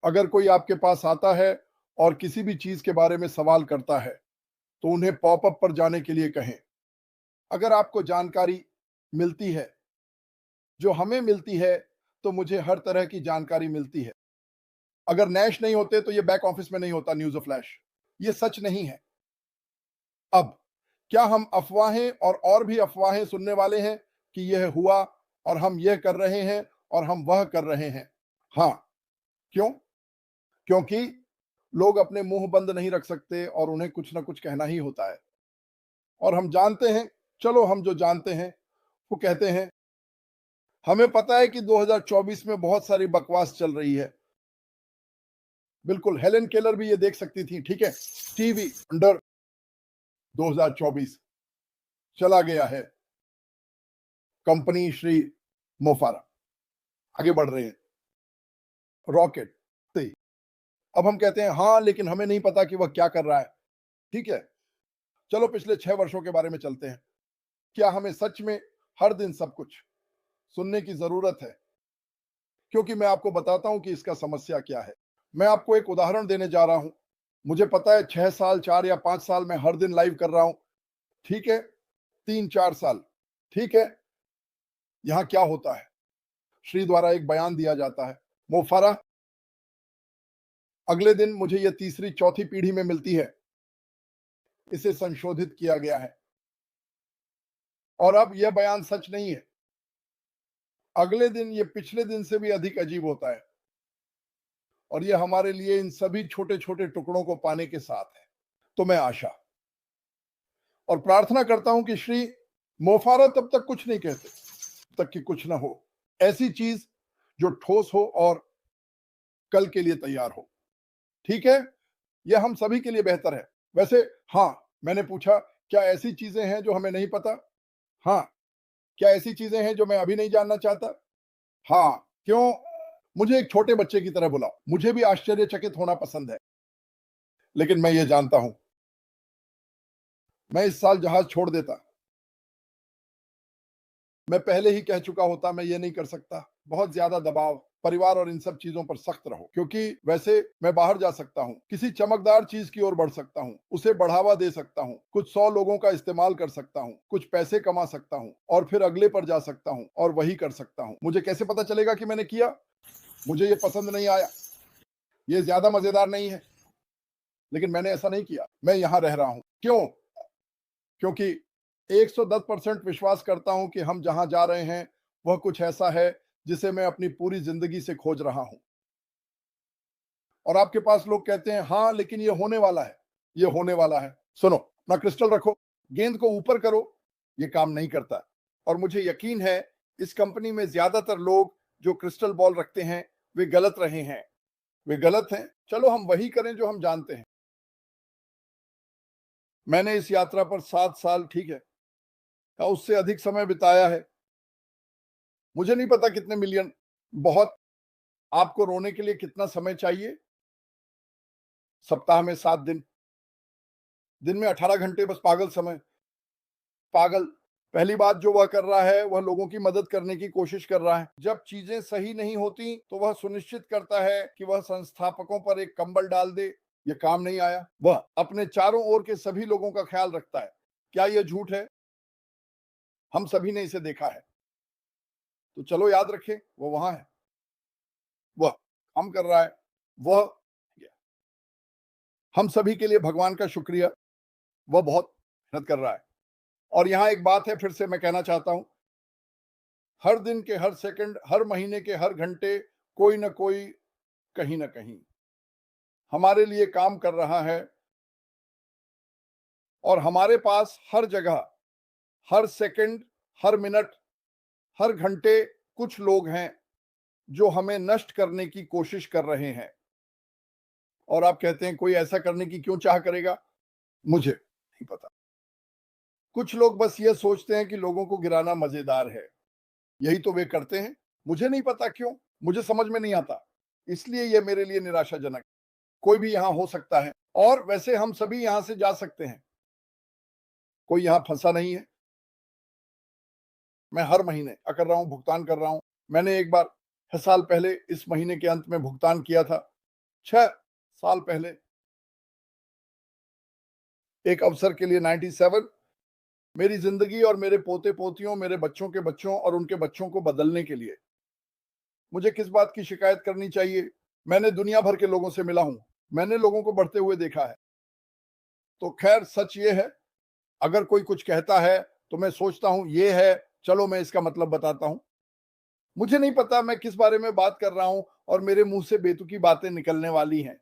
अगर कोई आपके पास आता है और किसी भी चीज के बारे में सवाल करता है तो उन्हें पॉपअप पर जाने के लिए कहें। अगर आपको जानकारी मिलती है जो हमें मिलती है तो मुझे हर तरह की जानकारी मिलती है। अगर नैश नहीं होते तो ये बैक ऑफिस में नहीं होता न्यूज़ फ्लैश। ये सच नहीं है। अब क्या हम अफवाहें और भी अफवाहें सुनने वाले हैं कि यह हुआ और हम यह कर रहे हैं और हम वह कर रहे हैं? हाँ। क्यों? क्योंकि लोग अपने मुंह बंद नहीं रख सकते और उन्हें कुछ ना कुछ कहना ही होता है। और हम जानते हैं, चलो हम जो जानते हैं वो कहते हैं। हमें पता है कि 2024 में बहुत सारी बकवास चल रही है। बिल्कुल, हेलेन केलर भी ये देख सकती थी, ठीक है। टीवी अंडर 2024 चला गया है। कंपनी श्री मोफारा आगे बढ़ रहे हैं रॉकेट से। अब हम कहते हैं हाँ, लेकिन हमें नहीं पता कि वह क्या कर रहा है। ठीक है, चलो पिछले 6 वर्षों के बारे में चलते हैं। क्या हमें सच में हर दिन सब कुछ सुनने की जरूरत है? क्योंकि मैं आपको बताता हूं कि इसका समस्या क्या है। मैं आपको एक उदाहरण देने जा रहा हूं। मुझे पता है 6 साल, 4 या 5 साल मैं हर दिन लाइव कर रहा हूं, ठीक है। 3-4 साल, ठीक है। यहां क्या होता है, श्री द्वारा एक बयान दिया जाता है। मोफारा अगले दिन मुझे यह तीसरी चौथी पीढ़ी में मिलती है। इसे संशोधित किया गया है और अब यह बयान सच नहीं है। अगले दिन ये पिछले दिन से भी अधिक अजीब होता है और ये हमारे लिए इन सभी छोटे छोटे टुकड़ों को पाने के साथ है। तो मैं आशा और प्रार्थना करता हूं कि श्री मोफारा तब तक कुछ नहीं कहते तब तक कि कुछ ना हो, ऐसी चीज जो ठोस हो और कल के लिए तैयार हो। ठीक है, यह हम सभी के लिए बेहतर है। वैसे हाँ, मैंने पूछा क्या ऐसी चीजें हैं जो हमें नहीं पता? हाँ। क्या ऐसी चीजें हैं जो मैं अभी नहीं जानना चाहता? हाँ। क्यों? मुझे एक छोटे बच्चे की तरह बुलाओ। मुझे भी आश्चर्यचकित होना पसंद है, लेकिन मैं ये जानता हूं मैं इस साल जहाज छोड़ देता। मैं पहले ही कह चुका होता मैं ये नहीं कर सकता। बहुत ज्यादा दबाव, परिवार और इन सब चीजों पर सख्त रहो, क्योंकि वैसे मैं बाहर जा सकता हूँ, किसी चमकदार चीज की ओर बढ़ सकता हूँ, उसे बढ़ावा दे सकता हूँ, कुछ 100 लोगों का इस्तेमाल कर सकता हूँ, कुछ पैसे कमा सकता हूँ और फिर अगले पर जा सकता हूँ और वही कर सकता हूँ। मुझे कैसे पता चलेगा कि मैंने किया? मुझे ये पसंद नहीं आया, ये ज्यादा मजेदार नहीं है, लेकिन मैंने ऐसा नहीं किया। मैं यहां रह रहा हूं। क्यों? क्योंकि 110% विश्वास करता हूं कि हम जहां जा रहे हैं वह कुछ ऐसा है जिसे मैं अपनी पूरी जिंदगी से खोज रहा हूं। और आपके पास लोग कहते हैं हाँ लेकिन ये होने वाला है, ये होने वाला है। सुनो, अपना क्रिस्टल रखो, गेंद को ऊपर करो। ये काम नहीं करता। और मुझे यकीन है इस कंपनी में ज्यादातर लोग जो क्रिस्टल बॉल रखते हैं वे गलत रहे हैं, वे गलत हैं। चलो हम वही करें जो हम जानते हैं। मैंने इस यात्रा पर 7 साल, ठीक है, या उससे अधिक समय बिताया है। मुझे नहीं पता कितने मिलियन, बहुत। आपको रोने के लिए कितना समय चाहिए? सप्ताह में 7 दिन, दिन में 18 घंटे, बस पागल समय। पागल। पहली बात जो वह कर रहा है वह लोगों की मदद करने की कोशिश कर रहा है। जब चीजें सही नहीं होती तो वह सुनिश्चित करता है कि वह संस्थापकों पर एक कंबल डाल दे। यह काम नहीं आया। वह अपने चारों ओर के सभी लोगों का ख्याल रखता है। क्या यह झूठ है? हम सभी ने इसे देखा है। तो चलो याद रखें वो वहां है, वह काम कर रहा है, वह हम सभी के लिए भगवान का शुक्रिया, वह बहुत मेहनत कर रहा है। और यहां एक बात है, फिर से मैं कहना चाहता हूं, हर दिन के हर सेकंड, हर महीने के हर घंटे कोई ना कोई कहीं ना कहीं हमारे लिए काम कर रहा है। और हमारे पास हर जगह, हर सेकंड, हर मिनट, हर घंटे कुछ लोग हैं जो हमें नष्ट करने की कोशिश कर रहे हैं। और आप कहते हैं कोई ऐसा करने की क्यों चाह करेगा? मुझे नहीं पता। कुछ लोग बस ये सोचते हैं कि लोगों को गिराना मजेदार है, यही तो वे करते हैं। मुझे नहीं पता क्यों, मुझे समझ में नहीं आता। इसलिए यह मेरे लिए निराशाजनक। कोई भी यहां हो सकता है और वैसे हम सभी यहां से जा सकते हैं। कोई यहां फंसा नहीं है। मैं हर महीने कर रहा हूं, भुगतान कर रहा हूं। मैंने एक बार 6 साल पहले इस महीने के अंत में भुगतान किया था। 6 साल पहले एक अवसर के लिए 97 मेरी जिंदगी और मेरे पोते पोतियों, मेरे बच्चों के बच्चों और उनके बच्चों को बदलने के लिए मुझे किस बात की शिकायत करनी चाहिए? मैंने दुनिया भर के लोगों से मिला हूं, मैंने लोगों को बढ़ते हुए देखा है। तो खैर सच ये है, अगर कोई कुछ कहता है तो मैं सोचता हूं ये है, चलो मैं इसका मतलब बताता हूं। मुझे नहीं पता मैं किस बारे में बात कर रहा हूं और मेरे मुंह से बेतुकी बातें निकलने वाली हैं।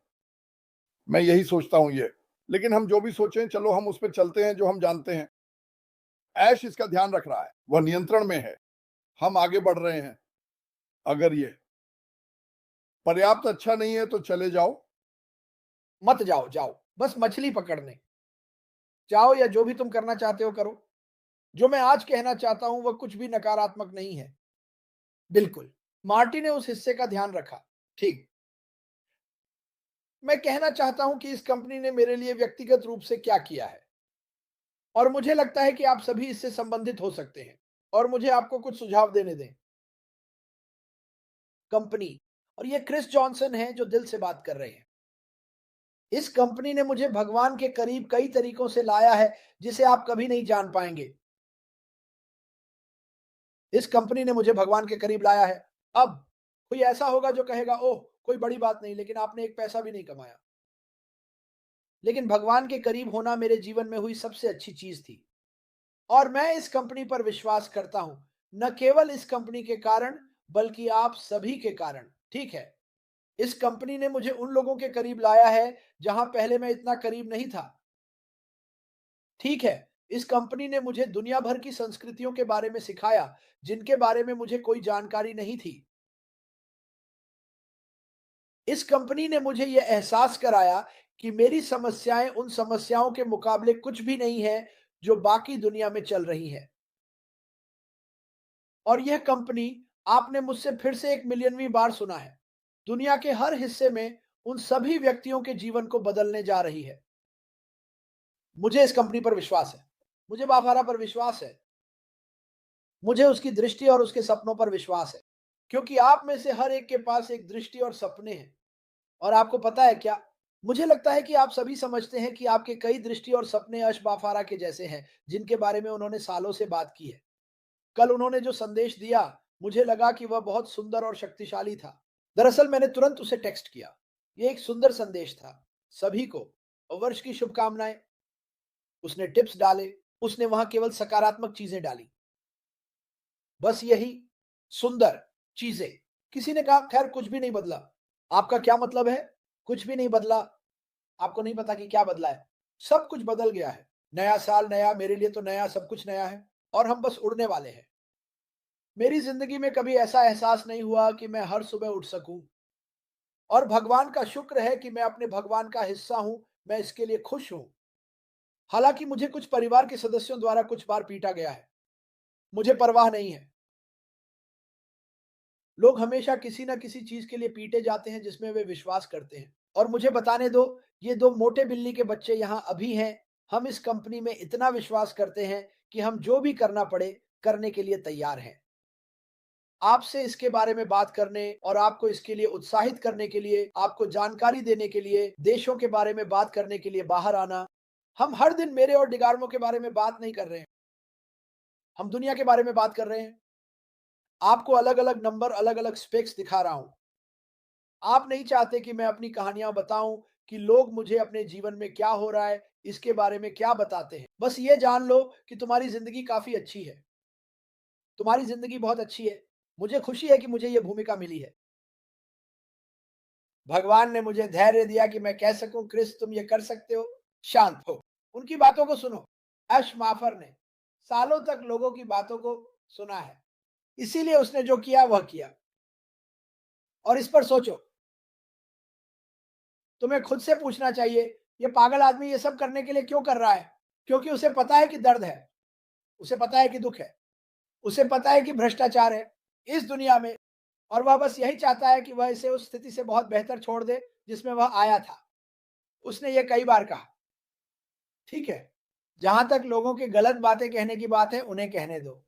मैं यही सोचता हूं ये। लेकिन हम जो भी सोचें, चलो हम उस पर चलते हैं जो हम जानते हैं। ऐश इसका ध्यान रख रहा है, वह नियंत्रण में है, हम आगे बढ़ रहे हैं। अगर ये पर्याप्त अच्छा नहीं है तो चले जाओ। मत जाओ, जाओ। बस मछली पकड़ने। जाओ या जो भी तुम करना चाहते हो करो। जो मैं आज कहना चाहता हूं वह कुछ भी नकारात्मक नहीं है। बिल्कुल। मार्टी ने उस हिस्से का ध्यान रखा। ठीक। मैं कहना चाहता हूं कि इस कंपनी ने मेरे लिए व्यक्तिगत रूप से क्या किया है और मुझे लगता है कि आप सभी इससे संबंधित हो सकते हैं और मुझे आपको कुछ सुझाव देने दें। कंपनी। और ये क्रिस जॉनसन है जो दिल से बात कर रहे हैं। इस कंपनी ने मुझे भगवान के करीब कई तरीकों से लाया है जिसे आप कभी नहीं जान पाएंगे। इस कंपनी ने मुझे भगवान के करीब लाया है। अब कोई ऐसा होगा जो कहेगा ओह कोई बड़ी बात नहीं, लेकिन आपने एक पैसा भी नहीं कमाया। लेकिन भगवान के करीब होना मेरे जीवन में हुई सबसे अच्छी चीज थी और मैं इस कंपनी पर विश्वास करता हूं, न केवल इस कंपनी के कारण बल्कि आप सभी के कारण। ठीक है। इस कंपनी ने मुझे उन लोगों के करीब लाया है जहां पहले मैं इतना करीब नहीं था। ठीक है। इस कंपनी ने मुझे दुनिया भर की संस्कृतियों के बारे में सिखाया जिनके बारे में मुझे कोई जानकारी नहीं थी। इस कंपनी ने मुझे यह एहसास कराया कि मेरी समस्याएं उन समस्याओं के मुकाबले कुछ भी नहीं है जो बाकी दुनिया में चल रही है। और यह कंपनी, आपने मुझसे फिर से एक मिलियनवीं बार सुना है, दुनिया के हर हिस्से में उन सभी व्यक्तियों के जीवन को बदलने जा रही है। मुझे इस कंपनी पर विश्वास है। मुझे बाफारा पर विश्वास है। मुझे उसकी दृष्टि और उसके सपनों पर विश्वास है। क्योंकि आप में से हर एक के पास एक दृष्टि और सपने हैं। और आपको पता है क्या? मुझे लगता है कि आप सभी समझते हैं कि आपके कई दृष्टि और सपने अशबाफारा के जैसे हैं, जिनके बारे में उन्होंने सालों से बात की है। कल उन्होंने जो संदेश दिया, मुझे लगा कि वह बहुत सुंदर और शक्तिशाली था। दरअसल मैंने तुरंत उसे टेक्स्ट किया। ये एक सुंदर संदेश था। सभी को वर्ष की शुभकामनाएं। उसने टिप्स डाले। उसने वहां केवल सकारात्मक चीजें डाली। बस यही सुंदर चीजें। किसी ने कहा खैर कुछ भी नहीं बदला। आपका क्या मतलब है? कुछ भी नहीं बदला। आपको नहीं पता कि क्या बदला है। सब कुछ बदल गया है। नया साल नया, मेरे लिए तो नया, सब कुछ नया है और हम बस उड़ने वाले हैं। मेरी जिंदगी में कभी ऐसा एहसास नहीं हुआ कि मैं हर सुबह उठ सकूं। और भगवान का शुक्र है कि मैं अपने भगवान का हिस्सा हूं। मैं इसके लिए खुश हूं। हालांकि मुझे कुछ परिवार के सदस्यों द्वारा कुछ बार पीटा गया है। मुझे परवाह नहीं है। लोग हमेशा किसी न किसी चीज के लिए पीटे जाते हैं जिसमें वे विश्वास करते हैं। और मुझे बताने दो, ये दो मोटे बिल्ली के बच्चे यहाँ अभी हैं। हम इस कंपनी में इतना विश्वास करते हैं कि हम जो भी करना पड़े करने के लिए तैयार हैं। आपसे इसके बारे में बात करने और आपको इसके लिए उत्साहित करने के लिए, आपको जानकारी देने के लिए, देशों के बारे में बात करने के लिए बाहर आना। हम हर दिन मेरे और डिगार्मो के बारे में बात नहीं कर रहे हैं। हम दुनिया के बारे में बात कर रहे हैं। आपको अलग अलग नंबर, अलग अलग स्पेक्स दिखा रहा हूं। आप नहीं चाहते कि मैं अपनी कहानियां बताऊं कि लोग मुझे अपने जीवन में क्या हो रहा है इसके बारे में क्या बताते हैं। बस ये जान लो कि तुम्हारी जिंदगी काफी अच्छी है। तुम्हारी जिंदगी बहुत अच्छी है। मुझे खुशी है कि मुझे ये भूमिका मिली है। भगवान ने मुझे धैर्य दिया कि मैं कह सकूं क्रिस तुम ये कर सकते हो। शांत हो। उनकी बातों को सुनो। एश माफर ने सालों तक लोगों की बातों को सुना है, इसीलिए उसने जो किया वह किया। और इस पर सोचो। तुम्हें खुद से पूछना चाहिए, ये पागल आदमी ये सब करने के लिए क्यों कर रहा है? क्योंकि उसे पता है कि दर्द है। उसे पता है कि दुख है। उसे पता है कि भ्रष्टाचार है इस दुनिया में। और वह बस यही चाहता है कि वह इसे उस स्थिति से बहुत बेहतर छोड़ दे जिसमें वह आया था। उसने ये कई बार कहा। ठीक है। जहां तक लोगों की गलत बातें कहने की बात है, उन्हें कहने दो।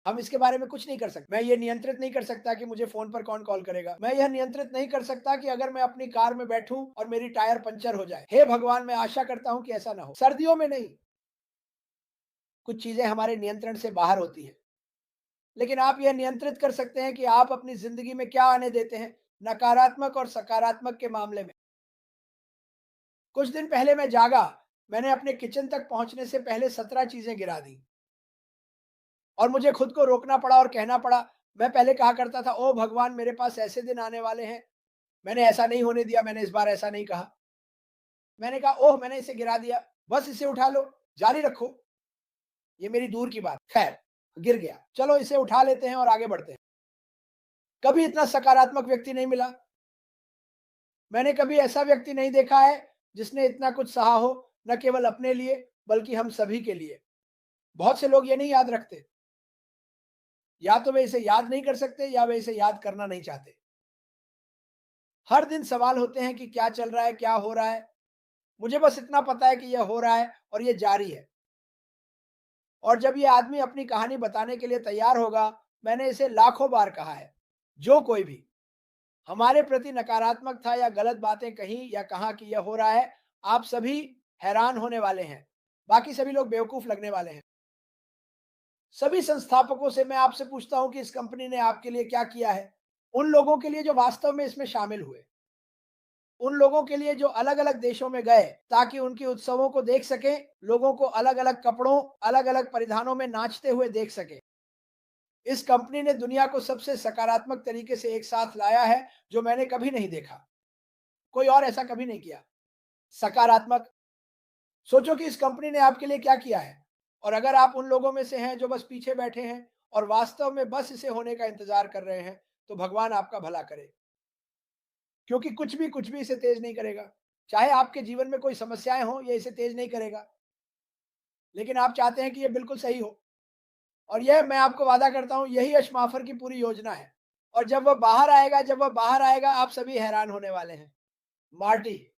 हम इसके बारे में कुछ नहीं कर सकते। मैं ये नियंत्रित नहीं कर सकता कि मुझे फ़ोन पर कौन कॉल करेगा। मैं यह नियंत्रित नहीं कर सकता कि अगर मैं अपनी कार में बैठूँ और मेरी टायर पंक्चर हो जाए। हे भगवान! मैं आशा करता हूँ कि ऐसा ना हो। सर्दियों में नहीं, कुछ चीज़ें हमारे नियंत्रण से बाहर होती हैं। लेकिन आप यह नियंत्रित कर सकते हैं कि आप अपनी ज़िंदगी में क्या आने देते हैं, नकारात्मक और सकारात्मक के मामले में। कुछ दिन पहले मैं जागा, मैंने अपने किचन तक पहुँचने से पहले 17 चीज़ें गिरा दी और मुझे खुद को रोकना पड़ा और कहना पड़ा। मैं पहले कहा करता था, ओह भगवान! मेरे पास ऐसे दिन आने वाले हैं, मैंने ऐसा नहीं होने दिया, मैंने इस बार ऐसा नहीं कहा। मैंने कहा, ओह! मैंने इसे गिरा दिया, बस इसे उठा लो, जारी रखो, ये मेरी दूर की बात। खैर, गिर गया, चलो इसे उठा लेते हैं और आगे बढ़ते हैं। कभी इतना सकारात्मक व्यक्ति नहीं मिला। मैंने कभी ऐसा व्यक्ति नहीं देखा है जिसने इतना कुछ सहा हो, न केवल अपने लिए बल्कि हम सभी के लिए। बहुत से लोग ये नहीं याद रखते, या तो वे इसे याद नहीं कर सकते या वे इसे याद करना नहीं चाहते। हर दिन सवाल होते हैं कि क्या चल रहा है, क्या हो रहा है। मुझे बस इतना पता है कि यह हो रहा है और ये जारी है। और जब ये आदमी अपनी कहानी बताने के लिए तैयार होगा, मैंने इसे लाखों बार कहा है, जो कोई भी हमारे प्रति नकारात्मक था या गलत बातें कही या कहा कि यह हो रहा है, आप सभी हैरान होने वाले हैं। बाकी सभी लोग बेवकूफ लगने वाले हैं। सभी संस्थापकों से मैं आपसे पूछता हूं कि इस कंपनी ने आपके लिए क्या किया है? उन लोगों के लिए जो वास्तव में इसमें शामिल हुए, उन लोगों के लिए जो अलग-अलग देशों में गए ताकि उनके उत्सवों को देख सकें, लोगों को अलग-अलग कपड़ों, अलग-अलग परिधानों में नाचते हुए देख सकें। इस कंपनी ने दुनिया को सबसे सकारात्मक तरीके से एक साथ लाया है, जो मैंने कभी नहीं देखा। कोई और ऐसा कभी नहीं किया। सकारात्मक, सोचो कि इस कंपनी ने आपके लिए क्या किया है। और अगर आप उन लोगों में से हैं जो बस पीछे बैठे हैं और वास्तव में बस इसे होने का इंतजार कर रहे हैं, तो भगवान आपका भला करे। क्योंकि कुछ भी इसे तेज नहीं करेगा। चाहे आपके जीवन में कोई समस्याएं हों, ये इसे तेज नहीं करेगा। लेकिन आप चाहते हैं कि ये बिल्कुल सही हो। और यह मैं आपको वादा करता हूं, यही अशमाफर की पूरी योजना है। और जब वह बाहर आएगा, आप सभी हैरान होने वाले हैं। मार्टी